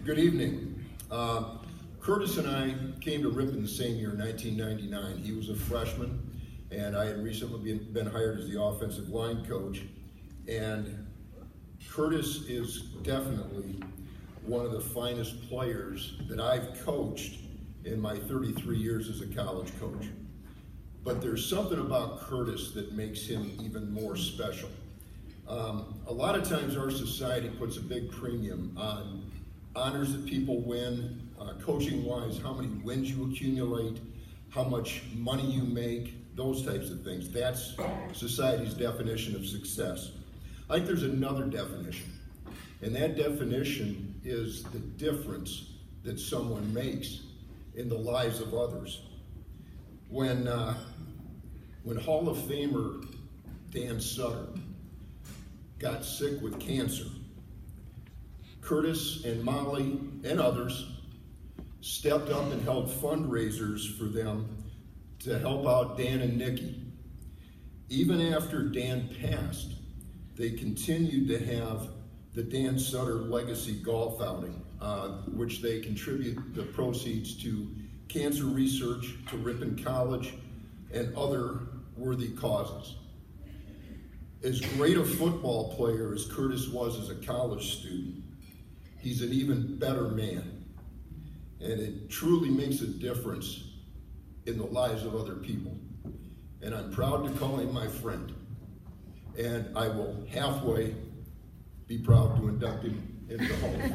Good evening. Curtis and I came to Ripon the same year, 1999. He was a freshman, and I had recently been hired as the offensive line coach. And Curtis is definitely one of the finest players that I've coached in my 33 years as a college coach. But there's something about Curtis that makes him even more special. A lot of times our society puts a big premium on honors that people win, coaching-wise, how many wins you accumulate, how much money you make, those types of things. That's society's definition of success. I think there's another definition, and that definition is the difference that someone makes in the lives of others. When Hall of Famer Dan Sutter got sick with cancer, Curtis and Molly and others stepped up and held fundraisers for them to help out Dan and Nikki. Even after Dan passed, they continued to have the Dan Sutter Legacy Golf Outing, which they contribute the proceeds to cancer research, to Ripon College, and other worthy causes. As great a football player as Curtis was as a college student, he's an even better man. And it truly makes a difference in the lives of other people. And I'm proud to call him my friend. And I will halfway be proud to induct him into the Hall of Fame.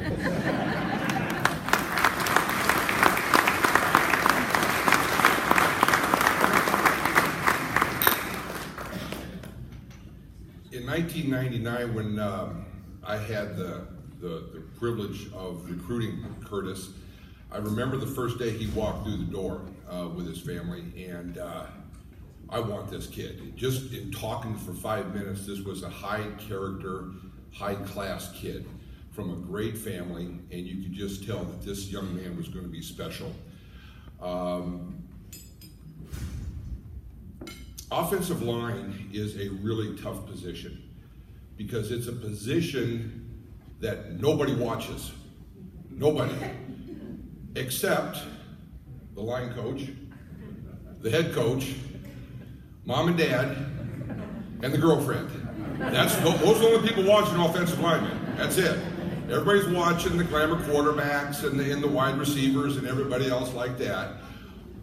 In 1999, when I had the privilege of recruiting Curtis, I remember the first day he walked through the door with his family, and I want this kid. Just in talking for 5 minutes, this was a high character, high class kid from a great family, and you could just tell that this young man was going to be special. Offensive line is a really tough position because it's a position that nobody watches. Nobody. Except the line coach, the head coach, mom and dad, and the girlfriend. Those are the only people watching offensive linemen. That's it. Everybody's watching the glamour quarterbacks and the wide receivers and everybody else like that.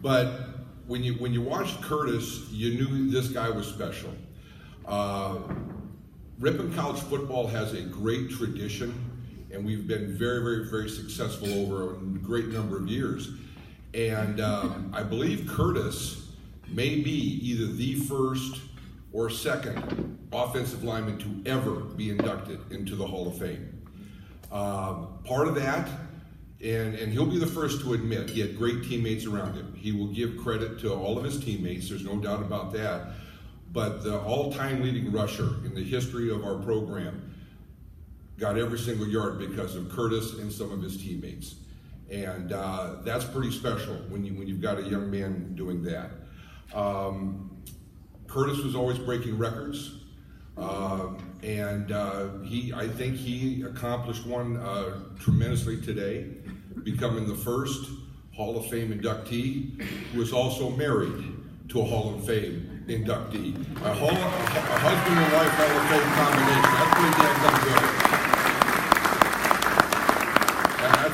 But when you watched Curtis, you knew this guy was special. Ripon College football has a great tradition, and we've been very, very, very successful over a great number of years. And I believe Curtis may be either the first or second offensive lineman to ever be inducted into the Hall of Fame. Part of that, and he'll be the first to admit, he had great teammates around him. He will give credit to all of his teammates, there's no doubt about that. But the all-time leading rusher in the history of our program got every single yard because of Curtis and some of his teammates. And that's pretty special when you've got a young man doing that. Curtis was always breaking records. I think he accomplished one tremendously today, becoming the first Hall of Fame inductee who was also married to a Hall of Fame inductee. A husband and wife Hall of Fame combination. That's pretty damn good.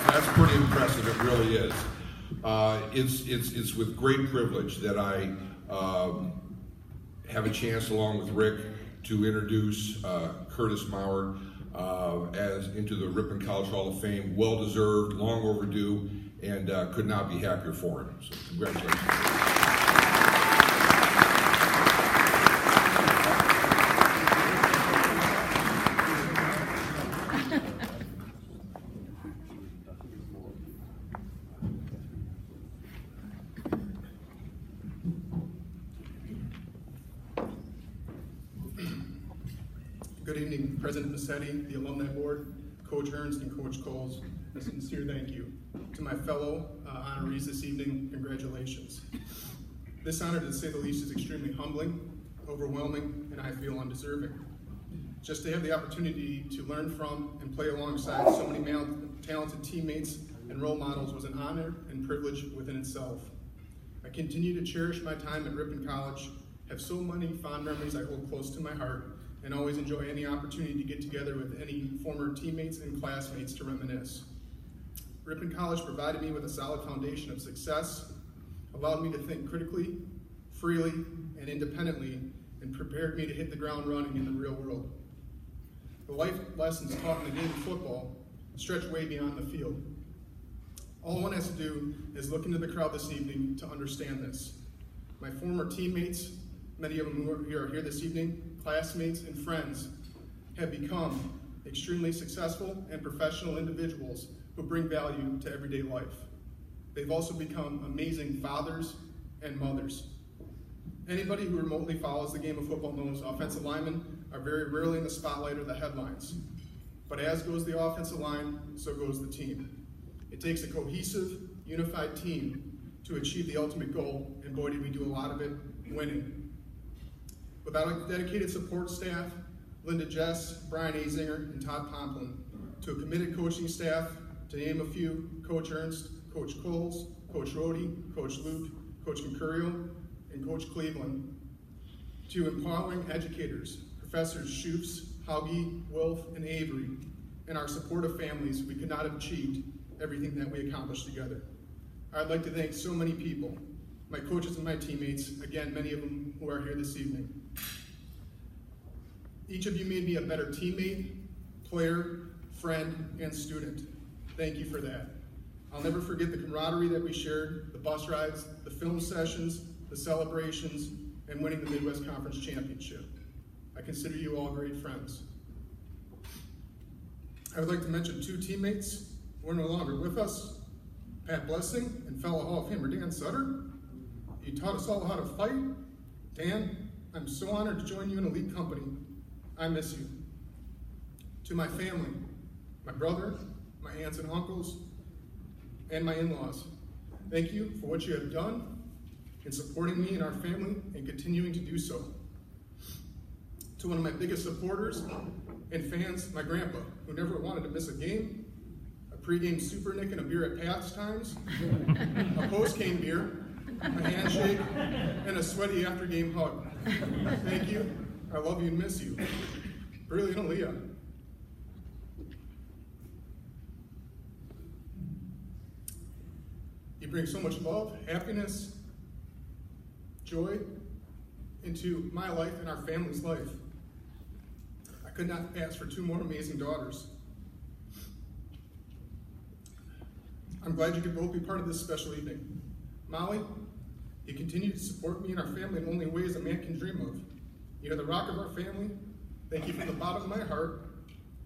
That's pretty impressive, it really is. It's with great privilege that I have a chance, along with Rick, to introduce Curt Maurer as into the Ripon College Hall of Fame. Well deserved, long overdue, and could not be happier for him. So congratulations. Good evening, President Massetti, the Alumni Board, Coach Ernst, and Coach Coles. A sincere thank you. To my fellow honorees this evening, congratulations. This honor, to say the least, is extremely humbling, overwhelming, and I feel undeserving. Just to have the opportunity to learn from and play alongside so many talented teammates and role models was an honor and privilege within itself. I continue to cherish my time at Ripon College, have so many fond memories I hold close to my heart, and always enjoy any opportunity to get together with any former teammates and classmates to reminisce. Ripon College provided me with a solid foundation of success, allowed me to think critically, freely, and independently, and prepared me to hit the ground running in the real world. The life lessons taught in the game of football stretch way beyond the field. All one has to do is look into the crowd this evening to understand this. My former teammates, many of them who are here this evening, classmates and friends, have become extremely successful and professional individuals who bring value to everyday life. They've also become amazing fathers and mothers. Anybody who remotely follows the game of football knows offensive linemen are very rarely in the spotlight or the headlines. But as goes the offensive line, so goes the team. It takes a cohesive, unified team to achieve the ultimate goal, and boy did we do a lot of it, winning. Without a dedicated support staff, Linda Jess, Brian Azinger, and Todd Pomplin, to a committed coaching staff, to name a few, Coach Ernst, Coach Coles, Coach Rohde, Coach Luke, Coach Mercurio, and Coach Cleveland, to empowering educators, Professors Schufs, Hauge, Wolf, and Avery, and our supportive families, we could not have achieved everything that we accomplished together. I'd like to thank so many people, my coaches and my teammates, again, many of them who are here this evening. Each of you made me a better teammate, player, friend, and student. Thank you for that. I'll never forget the camaraderie that we shared, the bus rides, the film sessions, the celebrations, and winning the Midwest Conference Championship. I consider you all great friends. I would like to mention two teammates who are no longer with us, Pat Blessing and fellow Hall of Famer Dan Sutter. You taught us all how to fight. Dan, I'm so honored to join you in elite company. I miss you. To my family, my brother, my aunts and uncles, and my in-laws, thank you for what you have done in supporting me and our family and continuing to do so. To one of my biggest supporters and fans, my grandpa, who never wanted to miss a game, a pregame super nick and a beer at Pat's times, a post-game beer, a handshake, and a sweaty after-game hug. Thank you. I love you and miss you. Brilliant Aaliyah. You bring so much love, happiness, joy into my life and our family's life. I could not ask for two more amazing daughters. I'm glad you could both be part of this special evening. Molly, you continue to support me and our family in only ways a man can dream of. You're the rock of our family. Thank you from the bottom of my heart,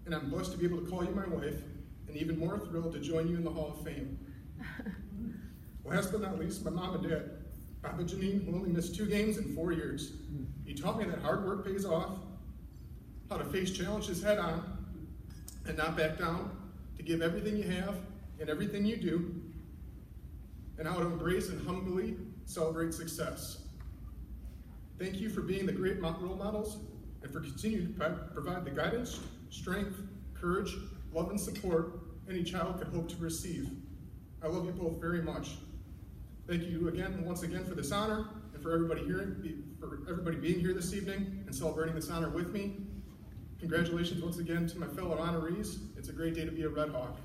and I'm blessed to be able to call you my wife, and even more thrilled to join you in the Hall of Fame. Last but not least, my mom and dad, Papa Janine, who only missed 2 games in 4 years. You taught me that hard work pays off, how to face challenges head on, and not back down, to give everything you have and everything you do, and how to embrace and humbly celebrate success. Thank you for being the great role models and for continuing to provide the guidance, strength, courage, love, and support any child could hope to receive. I love you both very much. Thank you again, once again, for this honor and for everybody being here this evening and celebrating this honor with me. Congratulations once again to my fellow honorees. It's a great day to be a Red Hawk.